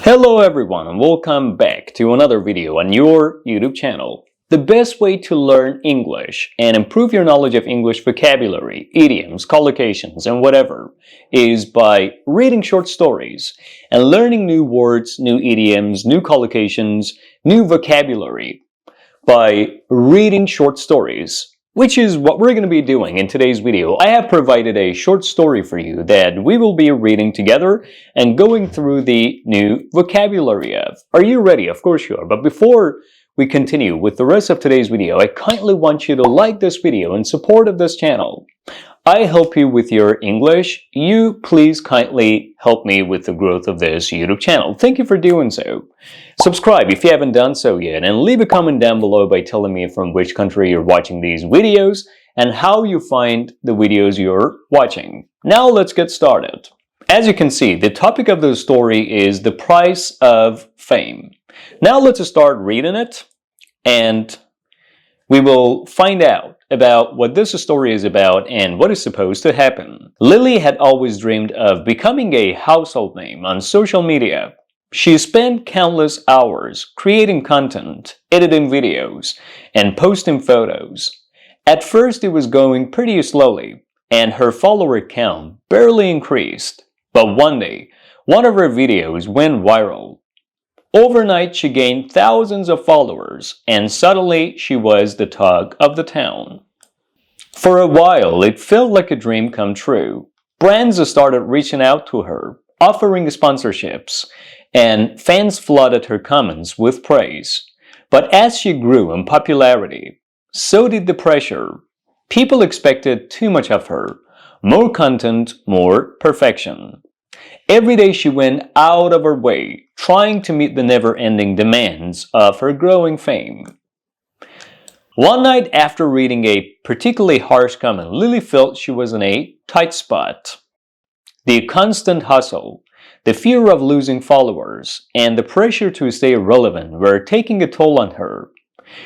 Hello everyone and welcome back to another video on your YouTube channel. The best way to learn English and improve your knowledge of English vocabulary, idioms, collocations, and whatever is by reading short stories and learning new words, new idioms, new collocations, new vocabulary by reading short stories, which is what we're going to be doing in today's video. I have provided a short story for you that we will be reading together and going through the new vocabulary of. Are you ready? Of course you are. But before we continue with the rest of today's video, I kindly want you to like this video in support of this channel. I help you with your English. You please kindly help me with the growth of this YouTube channel. Thank you for doing so. Subscribe if you haven't done so yet, and leave a comment down below by telling me from which country you're watching these videos and how you find the videos you're watching. Now let's get started. As you can see, the topic of the story is the price of fame. Now let's start reading it and we will find out about what this story is about and what is supposed to happen. Lily had always dreamed of becoming a household name on social media. She spent countless hours creating content, editing videos, and posting photos. At first, it was going pretty slowly, and her follower count barely increased. But one day, one of her videos went viral. Overnight, she gained thousands of followers, and suddenly she was the talk of the town. For a while, it felt like a dream come true. Brands started reaching out to her, offering sponsorships, and fans flooded her comments with praise. But as she grew in popularity, so did the pressure. People expected too much of her. More content, more perfection. Every day she went out of her way, trying to meet the never-ending demands of her growing fame. One night after reading a particularly harsh comment, Lily felt she was in a tight spot. The constant hustle, the fear of losing followers, and the pressure to stay relevant were taking a toll on her.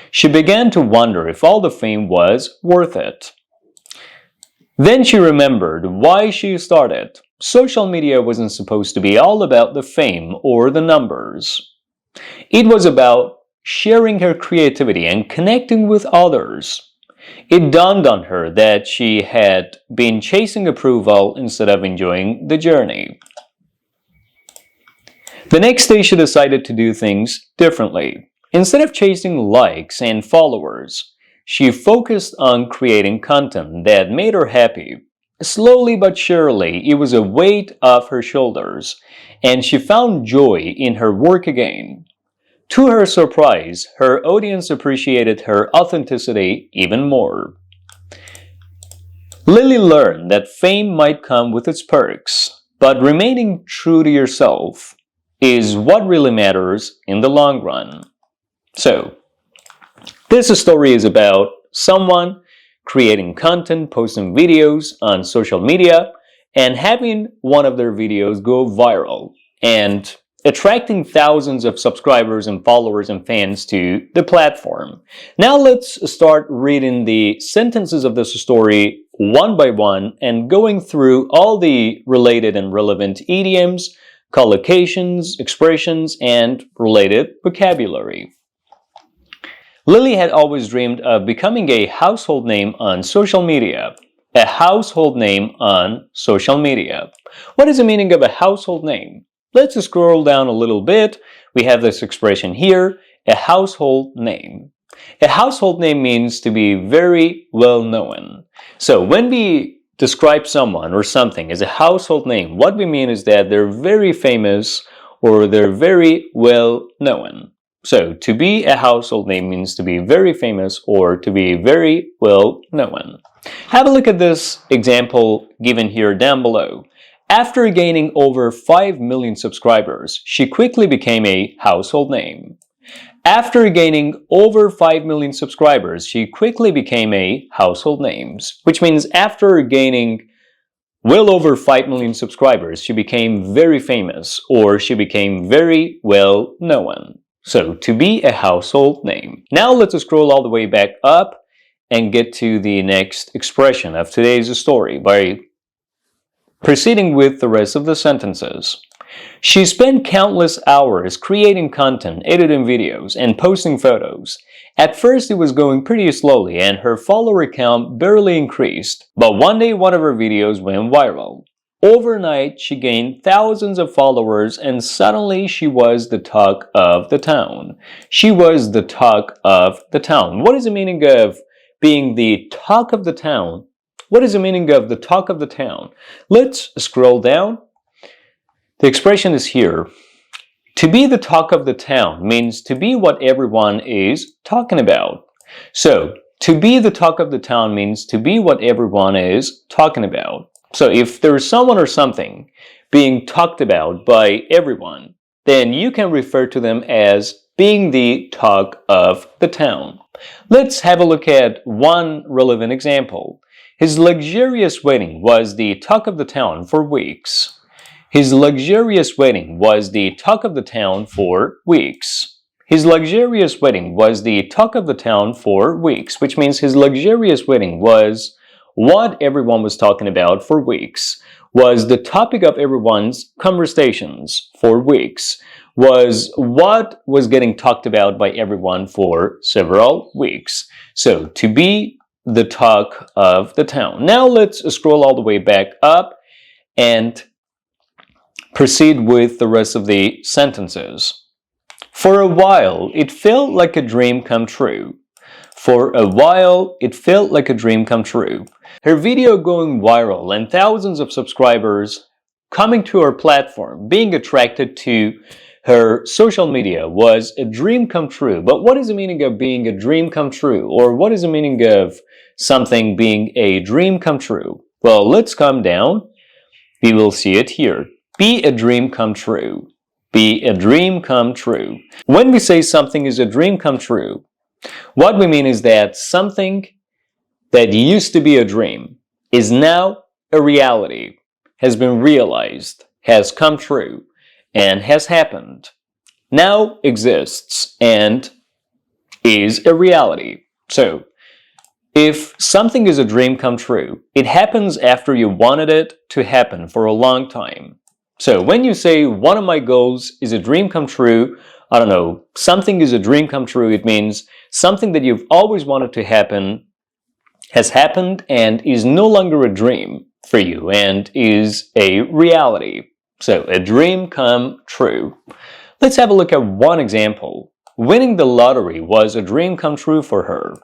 She began to wonder if all the fame was worth it. Then she remembered why she started. Social media wasn't supposed to be all about the fame or the numbers. It was about sharing her creativity and connecting with others. It dawned on her that she had been chasing approval instead of enjoying the journey. The next day, she decided to do things differently. Instead of chasing likes and followers, she focused on creating content that made her happy. Slowly but surely, it was a weight off her shoulders, and she found joy in her work again. To her surprise, her audience appreciated her authenticity even more. Lily learned that fame might come with its perks, but remaining true to yourself is what really matters in the long run. So, this story is about someone creating content, posting videos on social media, and having one of their videos go viral and attracting thousands of subscribers and followers and fans to the platform. Now let's start reading the sentences of this story one by one and going through all the related and relevant idioms, collocations, expressions, and related vocabulary. Lily had always dreamed of becoming a household name on social media. A household name on social media. What is the meaning of a household name? Let's scroll down a little bit. We have this expression here, a household name. A household name means to be very well known. So when we describe someone or something as a household name, what we mean is that they're very famous or they're very well known. So, to be a household name means to be very famous or to be very well known. Have a look at this example given here down below. After gaining over 5 million subscribers, she quickly became a household name. After gaining over 5 million subscribers, she quickly became a household name, which means after gaining well over 5 million subscribers, she became very famous or she became very well known. So, to be a household name. Now let's scroll all the way back up and get to the next expression of today's story by proceeding with the rest of the sentences. She spent countless hours creating content, editing videos, and posting photos. At first it was going pretty slowly and her follower count barely increased, but one day one of her videos went viral. Overnight, she gained thousands of followers and suddenly she was the talk of the town. She was the talk of the town. What is the meaning of being the talk of the town? What is the meaning of the talk of the town? Let's scroll down. The expression is here. To be the talk of the town means to be what everyone is talking about. So, to be the talk of the town means to be what everyone is talking about. So, if there's someone or something being talked about by everyone, then you can refer to them as being the talk of the town. Let's have a look at one relevant example. His luxurious wedding was the talk of the town for weeks. His luxurious wedding was the talk of the town for weeks. His luxurious wedding was the talk of the town for weeks, which means his luxurious wedding was what everyone was talking about for weeks, was the topic of everyone's conversations for weeks, was what was getting talked about by everyone for several weeks. So, to be the talk of the town. Now let's scroll all the way back up and proceed with the rest of the sentences. For a while, it felt like a dream come true. For a while, it felt like a dream come true. Her video going viral and thousands of subscribers coming to her platform, being attracted to her social media was a dream come true. But what is the meaning of being a dream come true? Or what is the meaning of something being a dream come true? Well, let's calm down. We will see it here. Be a dream come true. Be a dream come true. When we say something is a dream come true, what we mean is that something that used to be a dream is now a reality, has been realized, has come true, and has happened. Now exists and is a reality. So, if something is a dream come true, it happens after you wanted it to happen for a long time. So when you say one of my goals is a dream come true, I don't know, something is a dream come true, it means something that you've always wanted to happen has happened and is no longer a dream for you and is a reality. So a dream come true. Let's have a look at one example. Winning the lottery was a dream come true for her.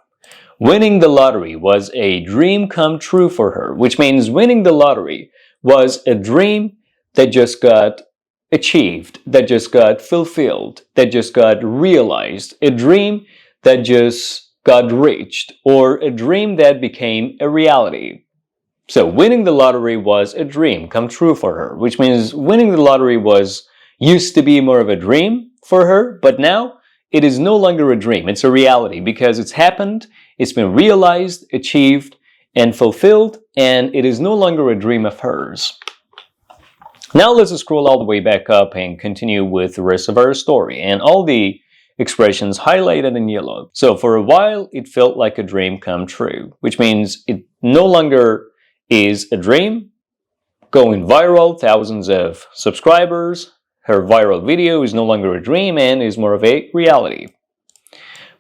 Winning the lottery was a dream come true for her, which means winning the lottery was a dream that just got achieved, that just got fulfilled, that just got realized, a dream that just got reached, or a dream that became a reality. So winning the lottery was a dream come true for her, which means winning the lottery used to be more of a dream for her, but now it is no longer a dream, it's a reality because it's happened, it's been realized, achieved, and fulfilled, and it is no longer a dream of hers. Now let's scroll all the way back up and continue with the rest of our story and all the expressions highlighted in yellow. So for a while, it felt like a dream come true, which means it no longer is a dream, going viral, thousands of subscribers. Her viral video is no longer a dream and is more of a reality.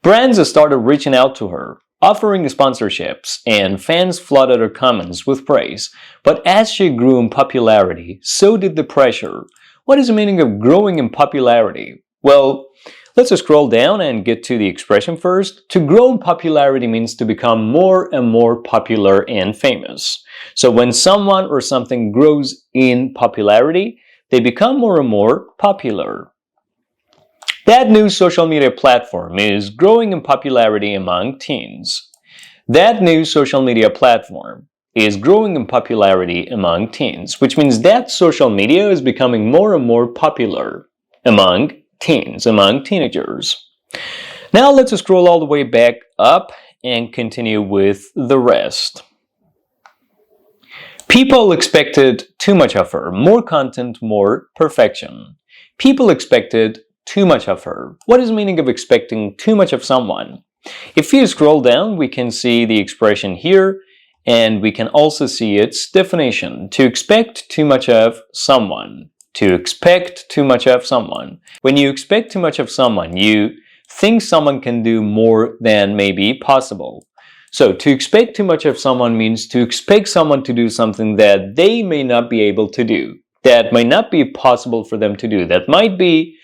Brands started reaching out to her, offering sponsorships, and fans flooded her comments with praise. But as she grew in popularity, so did the pressure. What is the meaning of growing in popularity? Well, let's scroll down and get to the expression first. To grow in popularity means to become more and more popular and famous. So when someone or something grows in popularity, they become more and more popular. That new social media platform is growing in popularity among teens. That new social media platform is growing in popularity among teens, which means that social media is becoming more and more popular among teens, among teenagers. Now let's scroll all the way back up and continue with the rest. People expected too much of her. More content, more perfection. People expected too much of her. What is the meaning of expecting too much of someone? If you scroll down, we can see the expression here, and we can also see its definition. To expect too much of someone. to expect too much of someone. When you expect too much of someone, you think someone can do more than may be possible. So to expect too much of someone means to expect someone to do something that they may not be able to do, that might not be possible for them to do, that might be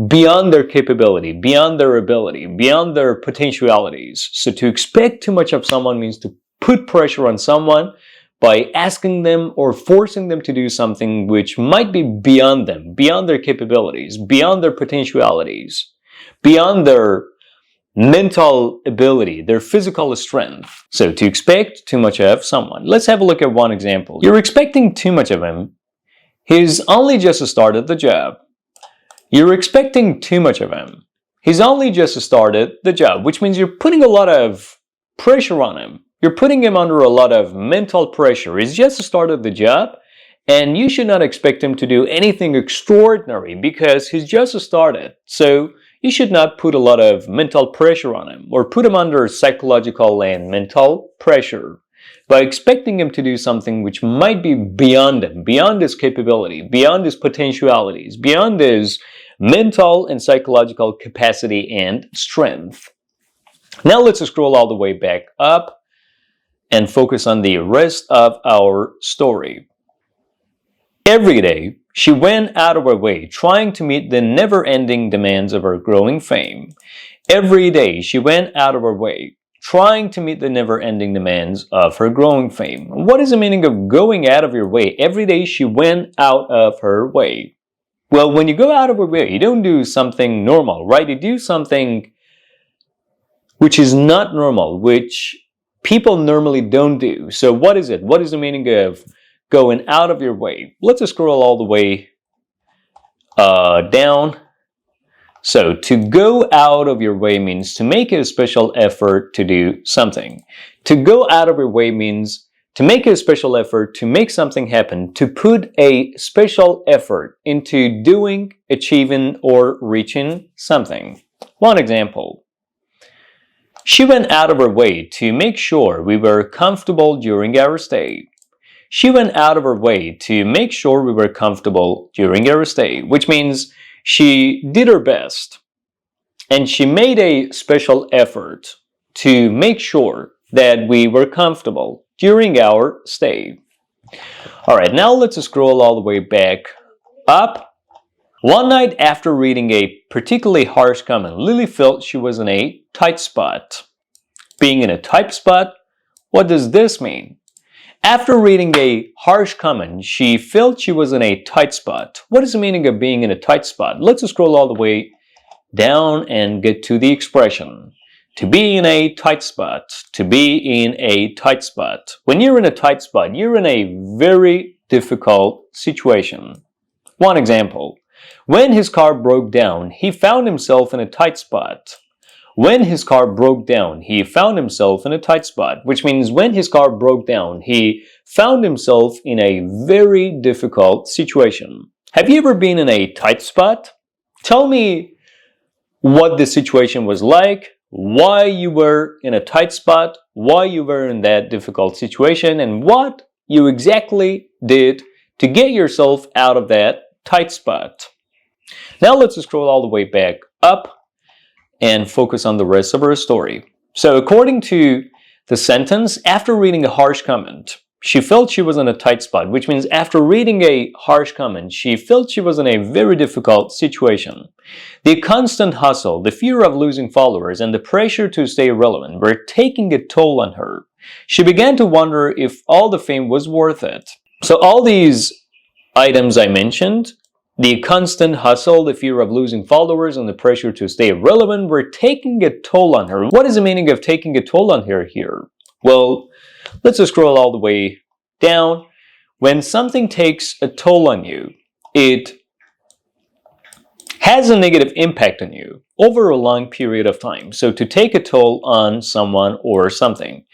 beyond their capability, beyond their ability, beyond their potentialities. So to expect too much of someone means to put pressure on someone by asking them or forcing them to do something which might be beyond them, beyond their capabilities, beyond their potentialities, beyond their mental ability, their physical strength. So to expect too much of someone. Let's have a look at one example. You're expecting too much of him. He's only just started the job. You're expecting too much of him. He's only just started the job, which means you're putting a lot of pressure on him. You're putting him under a lot of mental pressure. He's just started the job, and you should not expect him to do anything extraordinary because he's just started. So you should not put a lot of mental pressure on him or put him under psychological and mental pressure by expecting him to do something which might be beyond him, beyond his capability, beyond his potentialities, beyond his mental and psychological capacity and strength. Now let's scroll all the way back up and focus on the rest of our story. Every day, she went out of her way trying to meet the never-ending demands of her growing fame. Every day, she went out of her way trying to meet the never-ending demands of her growing fame. What is the meaning of going out of your way? Every day, she went out of her way. Well, when you go out of your way, you don't do something normal, right? You do something which is not normal, which people normally don't do. So what is it? What is the meaning of going out of your way? Let's scroll all the way down. So to go out of your way means to make a special effort to do something. To go out of your way means to make a special effort to make something happen, to put a special effort into doing, achieving, or reaching something. One example. She went out of her way to make sure we were comfortable during our stay. She went out of her way to make sure we were comfortable during our stay, which means she did her best and she made a special effort to make sure that we were comfortable during our stay. All right, now let's scroll all the way back up. One night after reading a particularly harsh comment, Lily felt she was in a tight spot. Being in a tight spot, what does this mean? After reading a harsh comment, she felt she was in a tight spot. What is the meaning of being in a tight spot? Let's scroll all the way down and get to the expression. To be in a tight spot. To be in a tight spot. When you're in a tight spot, you're in a very difficult situation. One example. When his car broke down, he found himself in a tight spot. When his car broke down, he found himself in a tight spot, which means when his car broke down, he found himself in a very difficult situation. Have you ever been in a tight spot? Tell me what the situation was like, why you were in a tight spot, why you were in that difficult situation, and what you exactly did to get yourself out of that tight spot. Now let's scroll all the way back up and focus on the rest of our story. So according to the sentence, after reading a harsh comment, she felt she was in a tight spot, which means after reading a harsh comment, she felt she was in a very difficult situation. The constant hustle, the fear of losing followers, and the pressure to stay relevant were taking a toll on her. She began to wonder if all the fame was worth it. So all these items I mentioned, the constant hustle, the fear of losing followers, and the pressure to stay relevant were taking a toll on her. What is the meaning of taking a toll on her here? Well, let's just scroll all the way down. When something takes a toll on you, it has a negative impact on you over a long period of time. So to take a toll on someone or something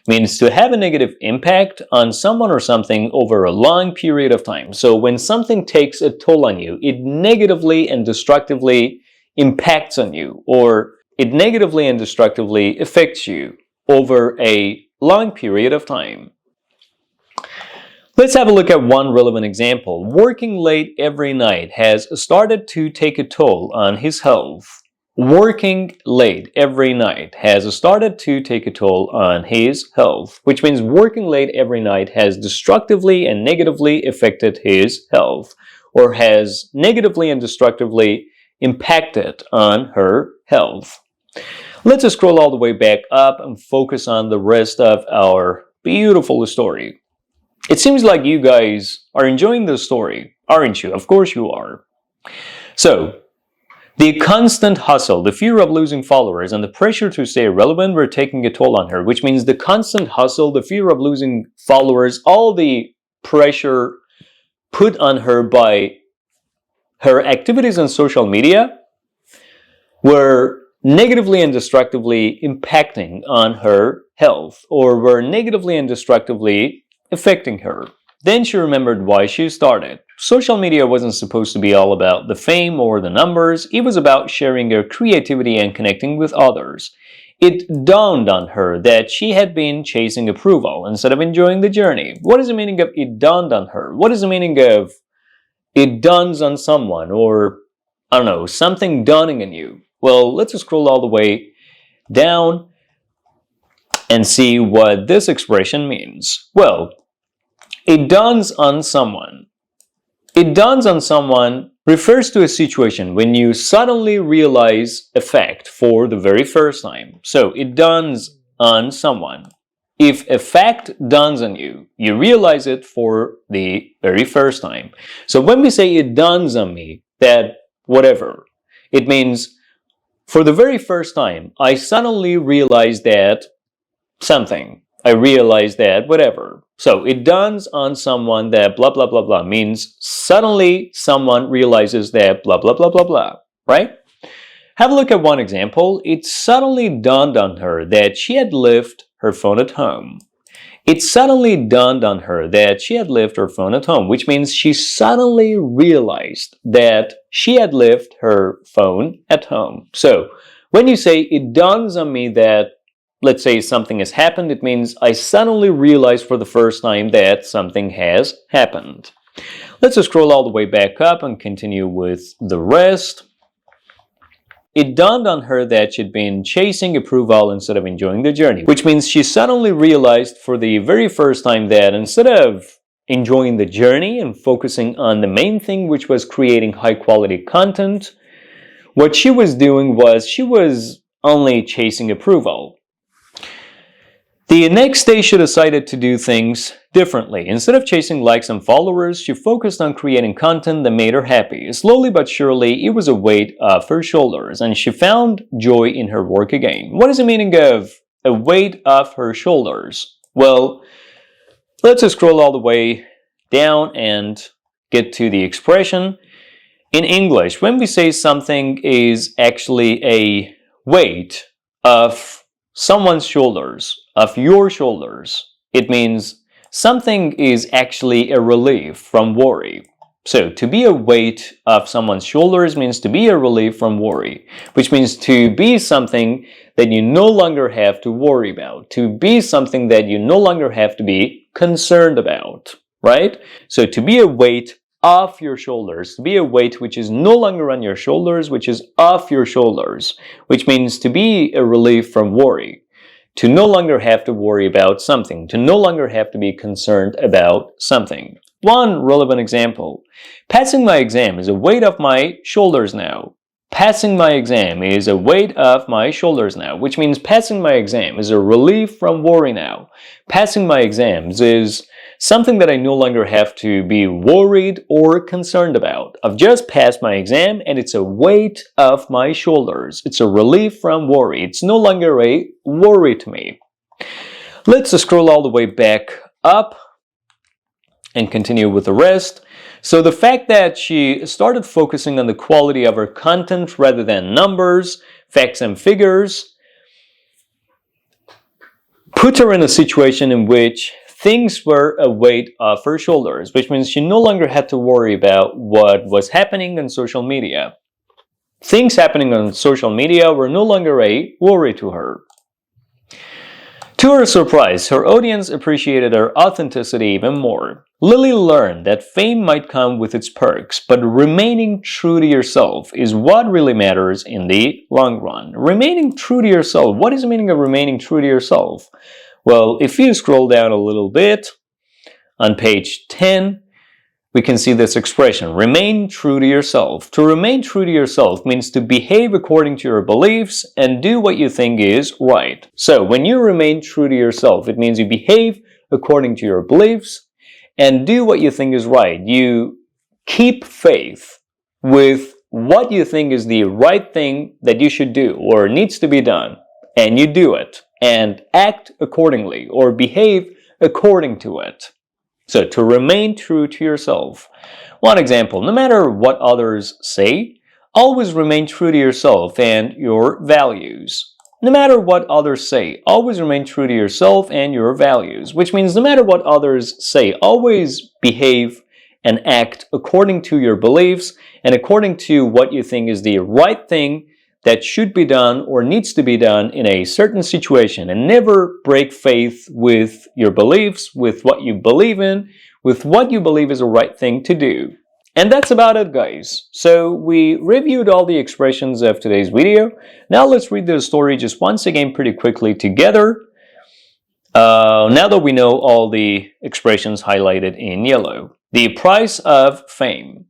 means to have a negative impact on someone or something over a long period of time. So when something takes a toll on you, it negatively and destructively impacts on you, or it negatively and destructively affects you over a long period of time. Let's have a look at one relevant example. Working late every night has started to take a toll on his health. Working late every night has started to take a toll on his health, which means working late every night has destructively and negatively affected his health, or has negatively and destructively impacted on her health. Let's scroll all the way back up and focus on the rest of our beautiful story. It seems like you guys are enjoying this story, aren't you? Of course you are. So, the constant hustle, the fear of losing followers, and the pressure to stay relevant were taking a toll on her, which means the constant hustle, the fear of losing followers, all the pressure put on her by her activities on social media were negatively and destructively impacting on her health, or were negatively and destructively affecting her. Then she remembered why she started. Social media wasn't supposed to be all about the fame or the numbers. It was about sharing her creativity and connecting with others. It dawned on her that she had been chasing approval instead of enjoying the journey. What is the meaning of it dawned on her? What is the meaning of it dawns on someone, or, I don't know, something dawning on you? Well, let's just scroll all the way down and see what this expression means. Well, it dawns on someone. It dawns on someone refers to a situation when you suddenly realize a fact for the very first time. So, it dawns on someone. If a fact dawns on you, you realize it for the very first time. So, when we say it dawns on me that whatever, it means for the very first time, I suddenly realized that something. I realized that whatever. So it dawns on someone that blah blah blah blah means suddenly someone realizes that blah blah blah blah blah, right? Have a look at one example. It suddenly dawned on her that she had left her phone at home. It suddenly dawned on her that she had left her phone at home, which means she suddenly realized that she had left her phone at home. So when you say it dawns on me that, let's say something has happened, it means I suddenly realized for the first time that something has happened. Let's just scroll all the way back up and continue with the rest. It dawned on her that she'd been chasing approval instead of enjoying the journey, which means she suddenly realized for the very first time that instead of enjoying the journey and focusing on the main thing, which was creating high quality content, what she was doing was she was only chasing approval. The next day, she decided to do things differently. Instead of chasing likes and followers, she focused on creating content that made her happy. Slowly but surely, it was a weight off her shoulders, and she found joy in her work again. What is the meaning of a weight off her shoulders? Well, let's just scroll all the way down and get to the expression. In English, when we say something is actually a weight of someone's shoulders, of your shoulders, it means something is actually a relief from worry. So, to be a weight of someone's shoulders means to be a relief from worry, which means to be something that you no longer have to worry about, to be something that you no longer have to be concerned about, right? So, to be a weight off your shoulders, to be a weight which is no longer on your shoulders, which is off your shoulders, which means to be a relief from worry, to no longer have to worry about something, to no longer have to be concerned about something. One relevant example: passing my exam is a weight off my shoulders now. Passing my exam is a weight off my shoulders now, which means passing my exam is a relief from worry now. Passing my exams is something that I no longer have to be worried or concerned about. I've just passed my exam and it's a weight off my shoulders. It's a relief from worry. It's no longer a worry to me. Let's scroll all the way back up and continue with the rest. So the fact that she started focusing on the quality of her content rather than numbers, facts and figures, put her in a situation in which things were a weight off her shoulders, which means she no longer had to worry about what was happening on social media. Things happening on social media were no longer a worry to her. To her surprise, her audience appreciated her authenticity even more. Lily learned that fame might come with its perks, but remaining true to yourself is what really matters in the long run. Remaining true to yourself. What is the meaning of remaining true to yourself? Well, if you scroll down a little bit, on page 10, we can see this expression, remain true to yourself. To remain true to yourself means to behave according to your beliefs and do what you think is right. So when you remain true to yourself, it means you behave according to your beliefs and do what you think is right. You keep faith with what you think is the right thing that you should do or needs to be done, and you do it and act accordingly or behave according to it. So to remain true to yourself. One example, no matter what others say, always remain true to yourself and your values. No matter what others say, always remain true to yourself and your values, which means no matter what others say, always behave and act according to your beliefs and according to what you think is the right thing that should be done or needs to be done in a certain situation, and never break faith with your beliefs, with what you believe in, with what you believe is the right thing to do. And that's about it, guys. So we reviewed all the expressions of today's video. Now let's read the story just once again pretty quickly together. Now that we know all the expressions highlighted in yellow. The price of fame.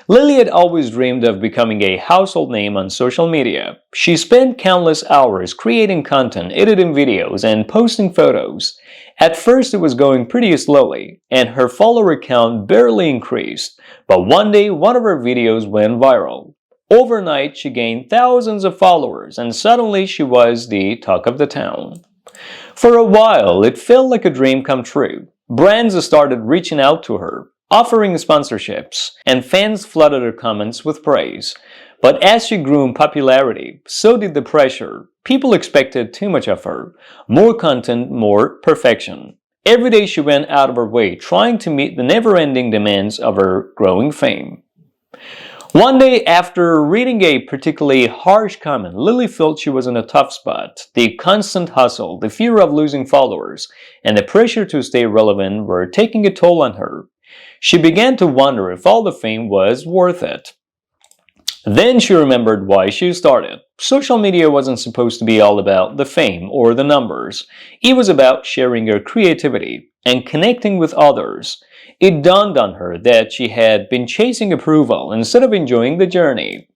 Lily had always dreamed of becoming a household name on social media. She spent countless hours creating content, editing videos, and posting photos. At first it was going pretty slowly, and her follower count barely increased, but one day one of her videos went viral. Overnight she gained thousands of followers, and suddenly she was the talk of the town. For a while it felt like a dream come true. Brands started reaching out to her, offering sponsorships, and fans flooded her comments with praise. But as she grew in popularity, so did the pressure. People expected too much of her. More content, more perfection. Every day she went out of her way trying to meet the never-ending demands of her growing fame. One day, after reading a particularly harsh comment, Lily felt she was in a tough spot. The constant hustle, the fear of losing followers, and the pressure to stay relevant were taking a toll on her. She began to wonder if all the fame was worth it. Then she remembered why she started. Social media wasn't supposed to be all about the fame or the numbers. It was about sharing her creativity and connecting with others. It dawned on her that she had been chasing approval instead of enjoying the journey.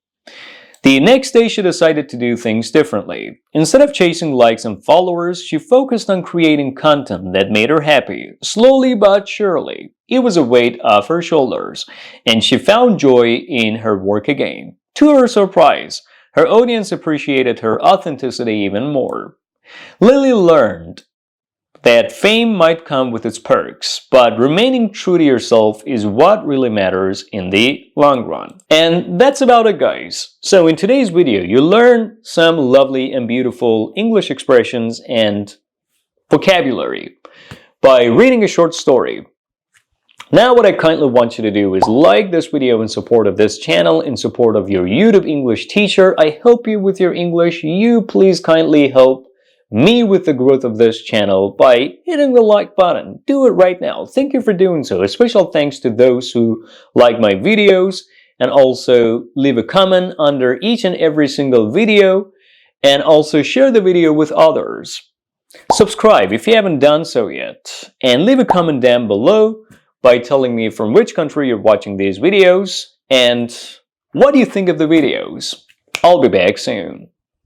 The next day she decided to do things differently. Instead of chasing likes and followers, she focused on creating content that made her happy. Slowly but surely, it was a weight off her shoulders, and she found joy in her work again. To her surprise, her audience appreciated her authenticity even more. Lily learned that fame might come with its perks, but remaining true to yourself is what really matters in the long run. And that's about it, guys. So in today's video, you learned some lovely and beautiful English expressions and vocabulary by reading a short story. Now what I kindly want you to do is like this video in support of this channel, in support of your YouTube English teacher. I help you with your English. You please kindly help me with the growth of this channel by hitting the like button. Do it right now. Thank you for doing so. A special thanks to those who like my videos and also leave a comment under each and every single video, and also share the video with others. Subscribe if you haven't done so yet, and leave a comment down below by telling me from which country you're watching these videos and what do you think of the videos. I'll be back soon.